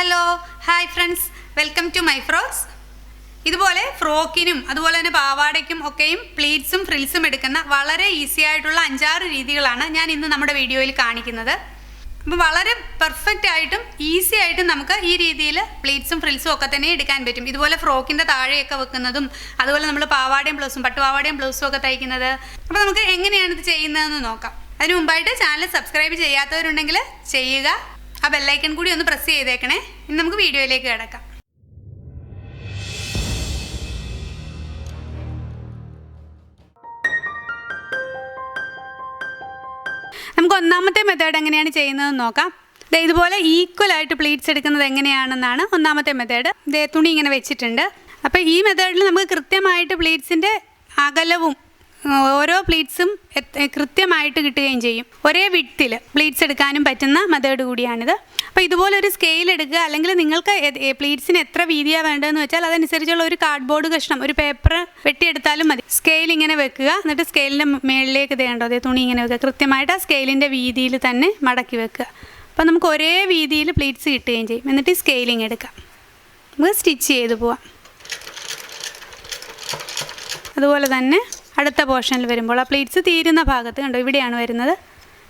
Hello hi friends, welcome to my frocks. ഇതുപോലെ ഫ്രോക്കിനും അതുപോലെ തന്നെ പാവാടയ്ക്കും ഒക്കെയും പ്ലീറ്റ്സും ഫ്രിൽസും എടുക്കുന്ന വളരെ ഈസി ആയിട്ടുള്ള 5-6 രീതികളാണ് ഞാൻ ഇന്ന് നമ്മുടെ വീഡിയോയിൽ കാണിക്കുന്നത്. അപ്പോൾ വളരെ പെർഫെക്റ്റ് ആയിട്ടും ഈസി ആയിട്ടും നമുക്ക് ഈ രീതിയിൽ പ്ലീറ്റ്സും ഫ്രിൽസും ഒക്കെ തന്നെ എടുക്കാൻ പറ്റും. ഇതുപോലെ ഫ്രോക്കിൻ്റെ താഴെയൊക്കെ വെക്കുന്നതും അതുപോലെ നമ്മൾ പാവാടയും ബ്ലൗസും പട്ടുപാവാടയും ബ്ലൗസും ഒക്കെ തയ്ക്കുന്നത്. അപ്പോൾ നമുക്ക് എങ്ങനെയാണ് ഇത് ചെയ്യുന്നതെന്ന് നോക്കാം. അതിന് മുമ്പായിട്ട് ചാനൽ സബ്സ്ക്രൈബ് ചെയ്യാത്തവരുണ്ടെങ്കിൽ ചെയ്യുക. ആ ബെല്ലൈക്കൺ കൂടി ഒന്ന് പ്രസ് ചെയ്തേക്കണേ. ഇനി നമുക്ക് വീഡിയോയിലേക്ക് കിടക്കാം. നമുക്ക് ഒന്നാമത്തെ മെത്തേഡ് എങ്ങനെയാണ് ചെയ്യുന്നതെന്ന് നോക്കാം. ഇതുപോലെ ഈക്വലായിട്ട് പ്ലീറ്റ്സ് എടുക്കുന്നത് എങ്ങനെയാണെന്നാണ് ഒന്നാമത്തെ മെത്തേഡ്. തുണി ഇങ്ങനെ വെച്ചിട്ടുണ്ട്. അപ്പോൾ ഈ മെത്തേഡിൽ നമുക്ക് കൃത്യമായിട്ട് പ്ലീറ്റ്സിൻ്റെ അകലവും ഓരോ പ്ലീറ്റ്സും കൃത്യമായിട്ട് കിട്ടുകയും ചെയ്യും. ഒരേ വിഡ്ത്തിൽ പ്ലീറ്റ്സ് എടുക്കാനും പറ്റുന്ന മെത്തേഡ് കൂടിയാണിത്. അപ്പോൾ ഇതുപോലെ ഒരു സ്കെയിൽ എടുക്കുക, അല്ലെങ്കിൽ നിങ്ങൾക്ക് പ്ലീറ്റ്സിന് എത്ര വീതിയാണ് വേണ്ടതെന്ന് വെച്ചാൽ അതനുസരിച്ചുള്ള ഒരു കാർഡ്ബോർഡ് കഷ്ണം, ഒരു പേപ്പർ വെട്ടിയെടുത്താലും മതി. സ്കെയിൽ ഇങ്ങനെ വെക്കുക, എന്നിട്ട് സ്കെയിലിൻ്റെ മുകളിലേക്ക് ഇതേണ്ടോ അതേ തുണി ഇങ്ങനെ വെക്കുക. കൃത്യമായിട്ട് ആ സ്കെയിലിൻ്റെ വീതിയിൽ തന്നെ മടക്കി വെക്കുക. അപ്പോൾ നമുക്ക് ഒരേ വീതിയിൽ പ്ലീറ്റ്സ് കിട്ടുകയും ചെയ്യും. എന്നിട്ട് സ്കെയിലിങ് എടുക്കാം. നമുക്ക് സ്റ്റിച്ച് ചെയ്ത് പോവാം. അതുപോലെ തന്നെ അടുത്ത പോർഷനിൽ വരുമ്പോൾ ആ പ്ലീറ്റ്സ് തീരുന്ന ഭാഗത്ത് കണ്ടോ, ഇവിടെയാണ് വരുന്നത്.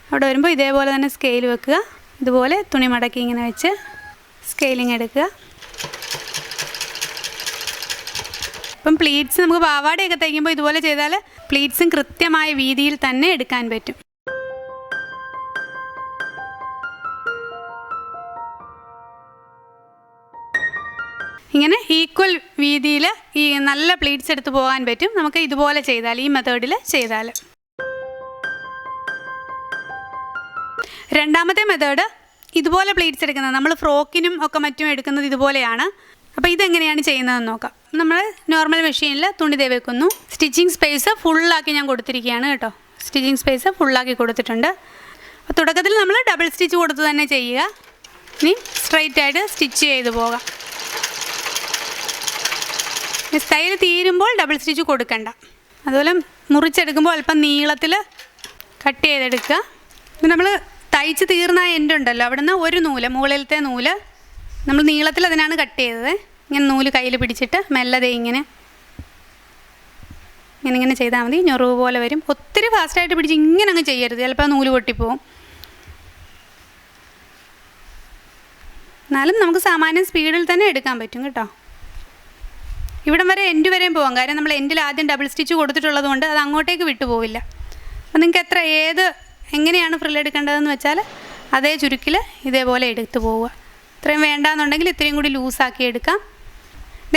അവിടെ വരുമ്പോൾ ഇതേപോലെ തന്നെ സ്കെയിൽ വെക്കുക. ഇതുപോലെ തുണി മടക്കി ഇങ്ങനെ വെച്ച് സ്കെയിലിങ് എടുക്കുക. ഇപ്പം പ്ലീറ്റ്സ് നമുക്ക് പാവാടയൊക്കെ തയ്ക്കുമ്പോൾ ഇതുപോലെ ചെയ്താൽ പ്ലീറ്റ്സും കൃത്യമായ വീതിയിൽ തന്നെ എടുക്കാൻ പറ്റും. ഇങ്ങനെ ഈക്വൽ വീതിയിൽ ഈ നല്ല പ്ലീറ്റ്സ് എടുത്ത് പോകാൻ പറ്റും നമുക്ക് ഇതുപോലെ ചെയ്താൽ, ഈ മെത്തേഡിൽ ചെയ്താൽ. രണ്ടാമത്തെ മെത്തേഡ് ഇതുപോലെ പ്ലീറ്റ്സ് എടുക്കുന്നത്, നമ്മൾ ഫ്രോക്കിനും ഒക്കെ മറ്റും എടുക്കുന്നത് ഇതുപോലെയാണ്. അപ്പോൾ ഇതെങ്ങനെയാണ് ചെയ്യുന്നതെന്ന് നോക്കാം. നമ്മൾ നോർമൽ മെഷീനിൽ തുണി വെക്കുന്നു. സ്റ്റിച്ചിങ് സ്പേസ് ഫുള്ളാക്കി ഞാൻ കൊടുത്തിരിക്കുകയാണ് കേട്ടോ. സ്റ്റിച്ചിങ് സ്പേസ് ഫുള്ളാക്കി കൊടുത്തിട്ടുണ്ട്. അപ്പോൾ തുടക്കത്തിൽ നമ്മൾ ഡബിൾ സ്റ്റിച്ച് കൊടുത്ത് തന്നെ ചെയ്യുക. ഇനി സ്ട്രൈറ്റ് ആയിട്ട് സ്റ്റിച്ച് ചെയ്ത് പോകാം. സ്റ്റൈൽ തീരുമ്പോൾ ഡബിൾ സ്റ്റിച്ച് കൊടുക്കണ്ട. അതുപോലെ മുറിച്ചെടുക്കുമ്പോൾ അല്പം നീളത്തിൽ കട്ട് ചെയ്തെടുക്കുക. നമ്മൾ തയ്ച്ച് തീർന്ന എൻഡ് ഉണ്ടല്ലോ, അവിടെ നിന്ന് ഒരു നൂല്, മുകളിലത്തെ നൂല് നമ്മൾ നീളത്തിൽ അതിനാണ് കട്ട് ചെയ്തത്. ഇങ്ങനെ നൂല് കയ്യിൽ പിടിച്ചിട്ട് മെല്ലതെ ഇങ്ങനെ ചെയ്താൽ മതി. ഞൊറിവ് പോലെ വരും. ഒത്തിരി ഫാസ്റ്റായിട്ട് പിടിച്ച് ഇങ്ങനെ അങ്ങ് ചെയ്യരുത്, ചിലപ്പോൾ നൂല് പൊട്ടിപ്പോവും. എന്നാലും നമുക്ക് സാമാന്യം സ്പീഡിൽ തന്നെ എടുക്കാൻ പറ്റും കേട്ടോ. ഇവിടം വരെ എൻഡ് വരെയും പോകാം, കാര്യം നമ്മൾ എൻഡിൽ ആദ്യം ഡബിൾ സ്റ്റിച്ച് കൊടുത്തിട്ടുള്ളത് കൊണ്ട് അത് അങ്ങോട്ടേക്ക് വിട്ടുപോവില്ല. അപ്പോൾ നിങ്ങൾക്ക് എങ്ങനെയാണ് ഫ്രിൽ എടുക്കേണ്ടതെന്ന് വെച്ചാൽ അതേ ചുരുക്കിൽ ഇതേപോലെ എടുത്ത് പോവുക. ഇത്രയും വേണ്ടാന്നുണ്ടെങ്കിൽ ഇത്രയും കൂടി ലൂസാക്കി എടുക്കാം.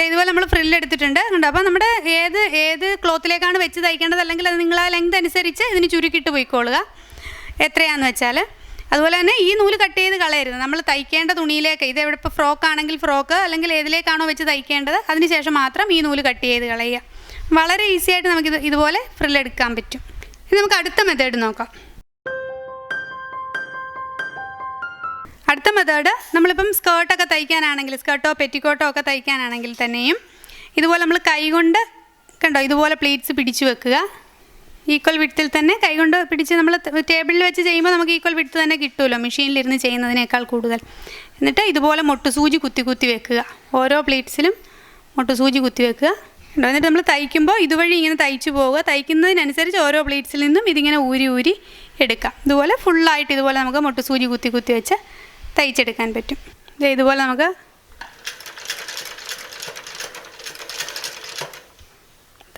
ഇതുപോലെ നമ്മൾ ഫ്രില്ല് എടുത്തിട്ടുണ്ട് കണ്ടോ. അപ്പോൾ നമ്മുടെ ഏത് ക്ലോത്തിലേക്കാണ് വെച്ച് തയ്ക്കേണ്ടത്, അല്ലെങ്കിൽ അത് നിങ്ങൾ ആ ലെങ്ത് അനുസരിച്ച് ഇതിന് ചുരുക്കിയിട്ട് പോയിക്കോളുക എത്രയാണെന്ന് വെച്ചാൽ. അതുപോലെ തന്നെ ഈ നൂല് കട്ട് ചെയ്ത് കളയരുത്. നമ്മൾ തയ്ക്കേണ്ട തുണിയിലേക്ക്, ഇത് എവിടെ ഇപ്പോൾ ഫ്രോക്ക് ആണെങ്കിൽ ഫ്രോക്ക്, അല്ലെങ്കിൽ ഏതിലേക്കാണോ വെച്ച് തയ്ക്കേണ്ടത് അതിന് ശേഷം മാത്രം ഈ നൂല് കട്ട് ചെയ്ത് കളയുക. വളരെ ഈസി ആയിട്ട് നമുക്കിത് ഇതുപോലെ ഫ്രിൽ എടുക്കാൻ പറ്റും. ഇനി നമുക്ക് അടുത്ത മെത്തേഡ് നോക്കാം. അടുത്ത മെത്തേഡ് നമ്മളിപ്പം സ്കേർട്ടൊക്കെ തയ്ക്കാനാണെങ്കിൽ, സ്കേർട്ടോ പെറ്റിക്കോട്ടോ ഒക്കെ തയ്ക്കാനാണെങ്കിൽ തന്നെയും ഇതുപോലെ നമ്മൾ കൈകൊണ്ട് കണ്ടോ ഇതുപോലെ പ്ലീറ്റ്സ് പിടിച്ചു വെക്കുക. ഈക്വൽ വിഡ്ത്തിൽ തന്നെ കൈകൊണ്ട് പിടിച്ച് നമ്മൾ ടേബിളിൽ വെച്ച് ചെയ്യുമ്പോൾ നമുക്ക് ഈക്വൽ വിഡ്ത്ത് തന്നെ കിട്ടുമല്ലോ, മെഷീനിലിരുന്ന് ചെയ്യുന്നതിനേക്കാൾ കൂടുതൽ. എന്നിട്ട് ഇതുപോലെ മുട്ടുസൂചി കുത്തി വെക്കുക. ഓരോ പ്ലീറ്റ്സിലും മുട്ടുസൂചി കുത്തി വെക്കുക. എന്നിട്ട് നമ്മൾ തയ്ക്കുമ്പോൾ ഇതുവഴി ഇങ്ങനെ തയ്ച്ചു പോവുക. തയ്ക്കുന്നതിനനുസരിച്ച് ഓരോ പ്ലീറ്റ്സിൽ നിന്നും ഇതിങ്ങനെ ഊരി എടുക്കാം. ഇതുപോലെ ഫുള്ളായിട്ട് ഇതുപോലെ നമുക്ക് മുട്ടുസൂചി കുത്തി വെച്ച് തയ്ച്ചെടുക്കാൻ പറ്റും. ഇതുപോലെ നമുക്ക്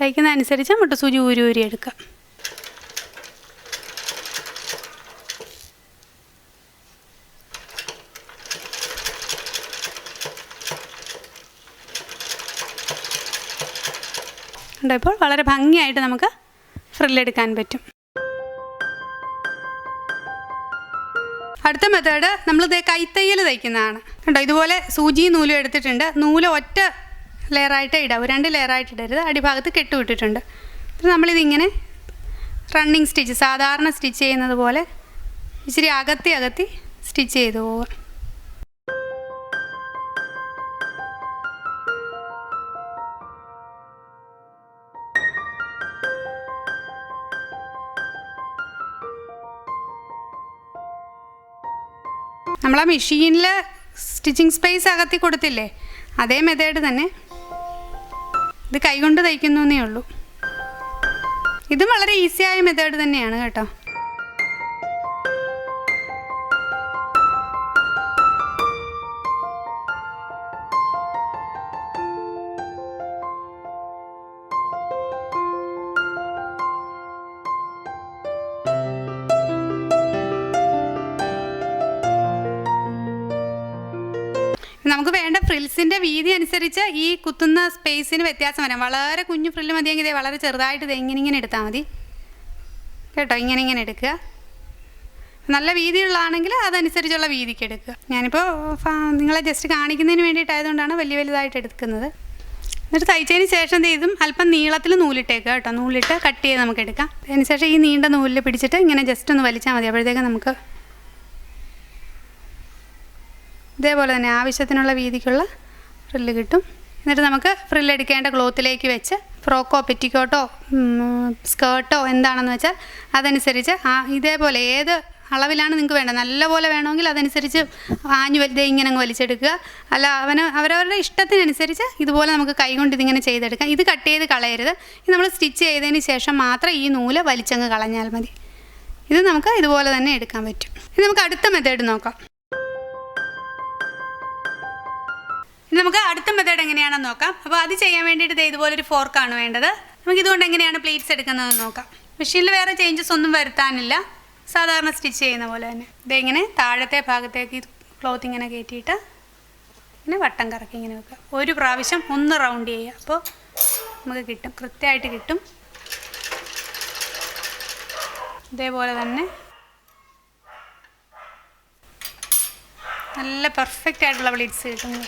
തയ്ക്കുന്നതനുസരിച്ച് മുട്ടുസൂചി ഊരി എടുക്കാം. ഇപ്പോൾ വളരെ ഭംഗിയായിട്ട് നമുക്ക് ഫ്രില്ലെടുക്കാൻ പറ്റും. അടുത്ത മെത്തേഡ് നമ്മളിത് കൈത്തയ്യൽ തയ്ക്കുന്നതാണ് കേട്ടോ. ഇതുപോലെ സൂചിയും നൂലും എടുത്തിട്ടുണ്ട്. നൂല് ഒറ്റ ലെയറായിട്ട് ഇടാം, 2 ലെയറായിട്ട് ഇടരുത്. അടിഭാഗത്ത് കെട്ടുവിട്ടിട്ടുണ്ട്. നമ്മളിതിങ്ങനെ റണ്ണിങ് സ്റ്റിച്ച്, സാധാരണ സ്റ്റിച്ച് ചെയ്യുന്നത് പോലെ ഇച്ചിരി അകത്തി സ്റ്റിച്ച് ചെയ്ത് പോവുക. നമ്മൾ ആ മെഷീനിൽ സ്റ്റിച്ചിങ് സ്പേസ് അകത്തി കൊടുത്തില്ലേ, അതേ മെത്തേഡ് തന്നെ. ഇത് കൈകൊണ്ട് തയ്ക്കുന്നേ ഉള്ളൂ. ഇതും വളരെ ഈസിയായ മെത്തേഡ് തന്നെയാണ് കേട്ടോ. നമുക്ക് വേണ്ട ഫ്രിൽസിൻ്റെ വീതി അനുസരിച്ച് ഈ കുത്തുന്ന സ്പേസിന് വ്യത്യാസം വരാം. വളരെ കുഞ്ഞു ഫ്രില്ല് മതിയെങ്കിൽ ഇതേ വളരെ ചെറുതായിട്ട് ഇത് ഇങ്ങനെ എടുത്താൽ മതി കേട്ടോ. ഇങ്ങനെ എടുക്കുക. നല്ല വീതിയുള്ളതാണെങ്കിൽ അതനുസരിച്ചുള്ള വീതിക്ക് എടുക്കുക. ഞാനിപ്പോൾ നിങ്ങളെ ജസ്റ്റ് കാണിക്കുന്നതിന് വേണ്ടിയിട്ടായതുകൊണ്ടാണ് വലുതായിട്ട് എടുക്കുന്നത്. എന്നിട്ട് തയ്ച്ചതിന് ശേഷം ഇതും അല്പം നീളത്തിൽ നൂലിട്ടേക്കുക കേട്ടോ. നൂലിട്ട് കട്ട് ചെയ്ത് നമുക്ക് എടുക്കാം. അതിനുശേഷം ഈ നീണ്ട നൂലിൽ പിടിച്ചിട്ട് ഇങ്ങനെ ജസ്റ്റ് ഒന്ന് വലിച്ചാൽ മതി. അപ്പോഴത്തേക്ക് നമുക്ക് ഇതേപോലെ തന്നെ ആവശ്യത്തിനുള്ള വീതിക്കുള്ള ഫ്രില്ല് കിട്ടും. എന്നിട്ട് നമുക്ക് ഫ്രില്ല് എടുക്കേണ്ട ക്ലോത്തിലേക്ക് വെച്ച് ഫ്രോക്കോ പെറ്റിക്കോട്ടോ സ്കേർട്ടോ എന്താണെന്ന് വെച്ചാൽ അതനുസരിച്ച് ഇതേപോലെ ഏത് അളവിലാണ് നിങ്ങൾക്ക് വേണ്ടത്. നല്ലപോലെ വേണമെങ്കിൽ അതനുസരിച്ച് ഇങ്ങനെ അങ്ങ് വലിച്ചെടുക്കുക. അല്ല അവരവരുടെ ഇഷ്ടത്തിനനുസരിച്ച് ഇതുപോലെ നമുക്ക് കൈകൊണ്ട് ഇതിങ്ങനെ ചെയ്തെടുക്കാം. ഇത് കട്ട് ചെയ്ത് കളയരുത്. ഇത് നമ്മൾ സ്റ്റിച്ച് ചെയ്തതിന് ശേഷം മാത്രം ഈ നൂല് വലിച്ചങ്ങ് കളഞ്ഞാൽ മതി. ഇത് നമുക്ക് ഇതുപോലെ തന്നെ എടുക്കാൻ പറ്റും. ഇനി നമുക്ക് അടുത്ത മെത്തേഡ് നോക്കാം. നമുക്ക് അടുത്ത മെത്തേഡ് എങ്ങനെയാണെന്ന് നോക്കാം. അപ്പോൾ അത് ചെയ്യാൻ വേണ്ടിയിട്ട് ഇതുപോലൊരു ഫോർക്കാണ് വേണ്ടത്. നമുക്ക് ഇതുകൊണ്ട് എങ്ങനെയാണ് പ്ലീറ്റ്സ് എടുക്കുന്നതെന്ന് നോക്കാം. മെഷീനിൽ വേറെ ചേഞ്ചസ് ഒന്നും വരുത്താനില്ല, സാധാരണ സ്റ്റിച്ച് ചെയ്യുന്ന പോലെ തന്നെ. ഇതിങ്ങനെ താഴത്തെ ഭാഗത്തേക്ക് ക്ലോത്ത് ഇങ്ങനെ കയറ്റിയിട്ട് ഇങ്ങനെ വട്ടം കറക്കി ഇങ്ങനെ വെക്കുക. ഒരു പ്രാവശ്യം ഒന്ന് റൗണ്ട് ചെയ്യുക. അപ്പോൾ നമുക്ക് കിട്ടും, കൃത്യമായിട്ട് കിട്ടും. ഇതേപോലെ തന്നെ നല്ല പെർഫെക്റ്റ് ആയിട്ടുള്ള പ്ലീറ്റ്സ് കിട്ടും.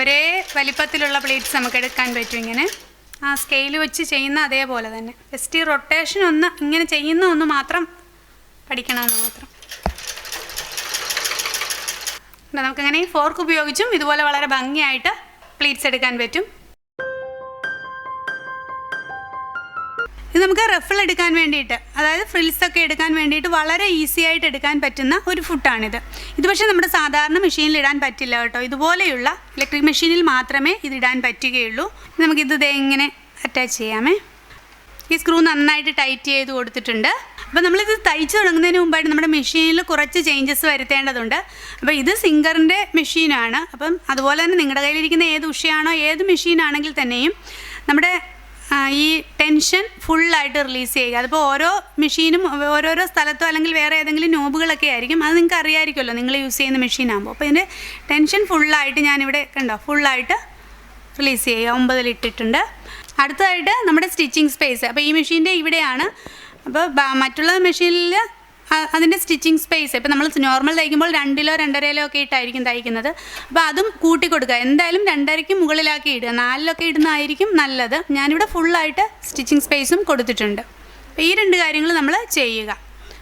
ഒരേ വലിപ്പത്തിലുള്ള പ്ലേറ്റ്സ് നമുക്ക് എടുക്കാൻ പറ്റും. ഇങ്ങനെ ആ സ്കെയിൽ വെച്ച് ചെയ്യുന്ന അതേപോലെ തന്നെ. ജസ്റ്റ് ഈ റൊട്ടേഷൻ ഒന്ന് ഇങ്ങനെ ചെയ്യുന്ന ഒന്ന് മാത്രം പഠിക്കണമെന്ന് മാത്രം. നമുക്കങ്ങനെ ഈ ഫോർക്ക് ഉപയോഗിച്ചും ഇതുപോലെ വളരെ ഭംഗിയായിട്ട് പ്ലേറ്റ്സ് എടുക്കാൻ പറ്റും. ഇത് നമുക്ക് റഫിൾ എടുക്കാൻ വേണ്ടിയിട്ട്, അതായത് ഫ്രിൽസൊക്കെ എടുക്കാൻ വേണ്ടിയിട്ട് വളരെ ഈസി ആയിട്ട് എടുക്കാൻ പറ്റുന്ന ഒരു ഫുട്ടാണിത്. ഇത് പക്ഷേ നമ്മുടെ സാധാരണ മെഷീനിൽ ഇടാൻ പറ്റില്ല കേട്ടോ. ഇതുപോലെയുള്ള ഇലക്ട്രിക് മെഷീനിൽ മാത്രമേ ഇത് ഇടാൻ പറ്റുകയുള്ളൂ. നമുക്കിത് ഇങ്ങനെ അറ്റാച്ച് ചെയ്യാമേ. ഈ സ്ക്രൂ നന്നായിട്ട് ടൈറ്റ് ചെയ്ത് കൊടുത്തിട്ടുണ്ട്. അപ്പോൾ നമ്മളിത് തയ്ച്ച് തുടങ്ങുന്നതിന് മുമ്പായിട്ട് നമ്മുടെ മെഷീനിൽ കുറച്ച് ചേഞ്ചസ് വരുത്തേണ്ടതുണ്ട്. അപ്പോൾ ഇത് സിംഗറിൻ്റെ മെഷീനാണ്. അപ്പം അതുപോലെ തന്നെ നിങ്ങളുടെ കയ്യിലിരിക്കുന്ന ഏത് ഉഷയാണോ ഏത് മെഷീനാണെങ്കിൽ തന്നെയും നമ്മുടെ ഈ ടെൻഷൻ ഫുള്ളായിട്ട് റിലീസ് ചെയ്യുക. അതിപ്പോൾ ഓരോ മെഷീനും ഓരോരോ സ്ഥലത്തോ അല്ലെങ്കിൽ വേറെ ഏതെങ്കിലും നോബുകളൊക്കെ ആയിരിക്കും. അത് നിങ്ങൾക്ക് അറിയാമായിരിക്കുമല്ലോ നിങ്ങൾ യൂസ് ചെയ്യുന്ന മെഷീനാകുമ്പോൾ. അപ്പോൾ ഇതിൻ്റെ ടെൻഷൻ ഫുള്ളായിട്ട് ഞാനിവിടെ കണ്ടോ ഫുള്ളായിട്ട് റിലീസ് ചെയ്യുക. 9 ഇട്ടിട്ടുണ്ട്. അടുത്തതായിട്ട് നമ്മുടെ സ്റ്റിച്ചിങ് സ്പേസ്. അപ്പോൾ ഈ മെഷീൻ്റെ ഇവിടെയാണ്. അപ്പോൾ മറ്റുള്ള മെഷീനിൽ അതിൻ്റെ സ്റ്റിച്ചിങ് സ്പേസ് ഇപ്പോൾ നമ്മൾ നോർമൽ തയ്ക്കുമ്പോൾ 2 2.5 ഒക്കെ ഇട്ടായിരിക്കും തയ്ക്കുന്നത്. അപ്പോൾ അതും കൂട്ടി കൊടുക്കുക. എന്തായാലും 2.5 മുകളിലാക്കി ഇടുക. 4 ഇടുന്നതായിരിക്കും നല്ലത്. ഞാനിവിടെ ഫുള്ളായിട്ട് സ്റ്റിച്ചിങ് സ്പേസും കൊടുത്തിട്ടുണ്ട്. അപ്പോൾ ഈ 2 കാര്യങ്ങൾ നമ്മൾ ചെയ്യുക.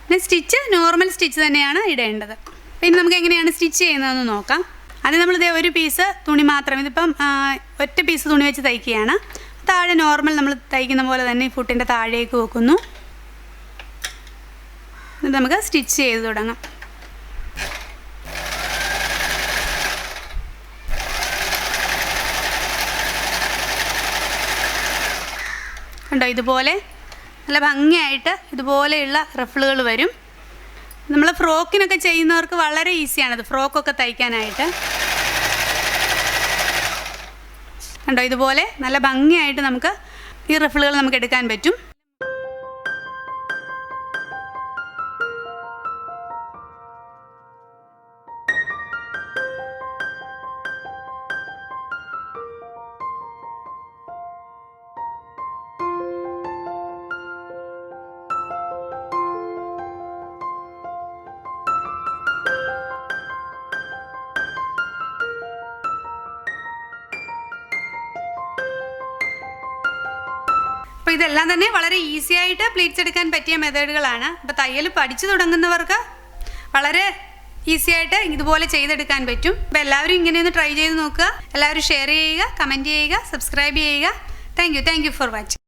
പിന്നെ സ്റ്റിച്ച് നോർമൽ സ്റ്റിച്ച് തന്നെയാണ് ഇടേണ്ടത്. പിന്നെ നമുക്ക് എങ്ങനെയാണ് സ്റ്റിച്ച് ചെയ്യുന്നതെന്ന് നോക്കാം. അത് നമ്മളിതേ ഒരു പീസ് തുണി മാത്രം, ഇതിപ്പം ഒറ്റ പീസ് തുണി വെച്ച് തയ്ക്കുകയാണ്. താഴെ നോർമൽ നമ്മൾ തയ്ക്കുന്ന പോലെ തന്നെ ഈ ഫുട്ടിൻ്റെ താഴേക്ക് വെക്കുന്നു. ഇത് നമുക്ക് സ്റ്റിച്ച് ചെയ്ത് തുടങ്ങാം. കണ്ടോ ഇതുപോലെ നല്ല ഭംഗിയായിട്ട് ഇതുപോലെയുള്ള റഫിളുകൾ വരും. നമ്മൾ ഫ്രോക്കിനൊക്കെ ചെയ്യുന്നവർക്ക് വളരെ ഈസിയാണത്, ഫ്രോക്കൊക്കെ തയ്ക്കാനായിട്ട്. കണ്ടോ ഇതുപോലെ നല്ല ഭംഗിയായിട്ട് നമുക്ക് ഈ റഫിളുകൾ നമുക്ക് എടുക്കാൻ പറ്റും. അപ്പോൾ ഇതെല്ലാം തന്നെ വളരെ ഈസി ആയിട്ട് പ്ലീറ്റ്സ് എടുക്കാൻ പറ്റിയ മെത്തേഡുകളാണ്. അപ്പോൾ തയ്യൽ പഠിച്ചു തുടങ്ങുന്നവർക്ക് വളരെ ഈസി ആയിട്ട് ഇതുപോലെ ചെയ്തെടുക്കാൻ പറ്റും. അപ്പോൾ എല്ലാവരും ഇങ്ങനെയൊന്ന് ട്രൈ ചെയ്ത് നോക്കുക. എല്ലാവരും ഷെയർ ചെയ്യുക, കമൻറ്റ് ചെയ്യുക, സബ്സ്ക്രൈബ് ചെയ്യുക. Thank you for watching.